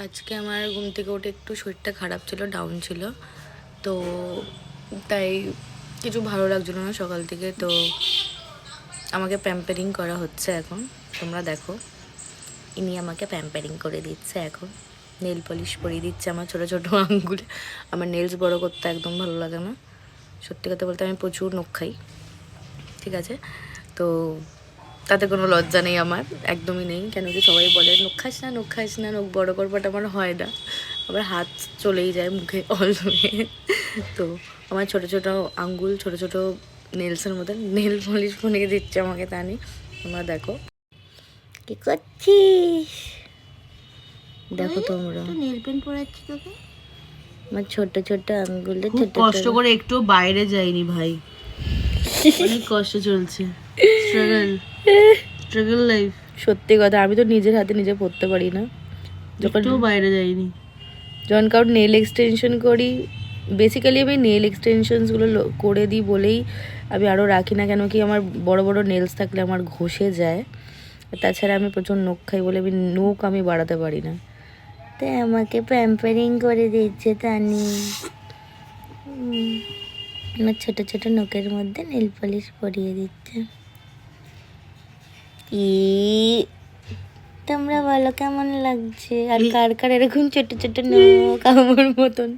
আজকে আমার ঘুম থেকে উঠে একটু শরীরটা খারাপ ছিল, ডাউন ছিল, তো তাই কিছু ভালো লাগছিল না সকাল থেকে। তো আমাকে প্যাম্পারিং করা হচ্ছে এখন, তোমরা দেখো। ইনি আমাকে প্যাম্পারিং করে দিচ্ছে এখন, নেল পলিশ পরিয়ে দিচ্ছে আমার ছোটো ছোটো আঙ্গুলে। আমার নেলস বড় করতে একদম ভালো লাগে না, সত্যি কথা বলতে আমি প্রচুর নখ খাই, ঠিক আছে? তো তাতে কোনো লজ্জা নেই আমার, একদমই নেই। কেন কি সবাই বলে নখ খাস না, নখ খাস না, নখ বড় কর, বাট আমার হয় না, আবার হাত চলেই যায় মুখে অলসে। তো আমার ছোটো ছোটো আঙ্গুল, ছোটো ছোটো নেলসের মধ্যে নেল পলিশ বনিয়ে দিচ্ছে আমাকে তানি। তোমরা দেখো কি করছিস, দেখো তোমরা। নেল পেন্ট পরাচ্ছি তোকে, আমার ছোট ছোট আঙ্গুলে খুব কষ্ট করে একটু বাইরে যাইনি ভাই, অনেক কষ্ট চলছে, স্ট্রাগল লাইফ। সত্যি কথা, আমি তো নিজের হাতে নিজে পড়তে পারি না, যখন বাইরে যাইনি। যখন কারোর নেল এক্সটেনশন করি, বেসিক্যালি আমি নেল এক্সটেনশনসগুলো করে দিই বলেই আমি আরও রাখি না, কেন কি আমার বড় বড় নেলস থাকলে আমার ঘষে যায়। তাছাড়া আমি প্রচুর নখ খাই বলে আমি বাড়াতে পারি না। তাই আমাকে প্যাম্পারিং করে দিচ্ছে তানি, আমার ছোটো ছোটো নখের মধ্যে নেল পলিশ পরিয়ে দিচ্ছে। তোমরা বলো কেমন লাগছে, আর কার কার এরকম ছোট ছোট নখ আমার মতন।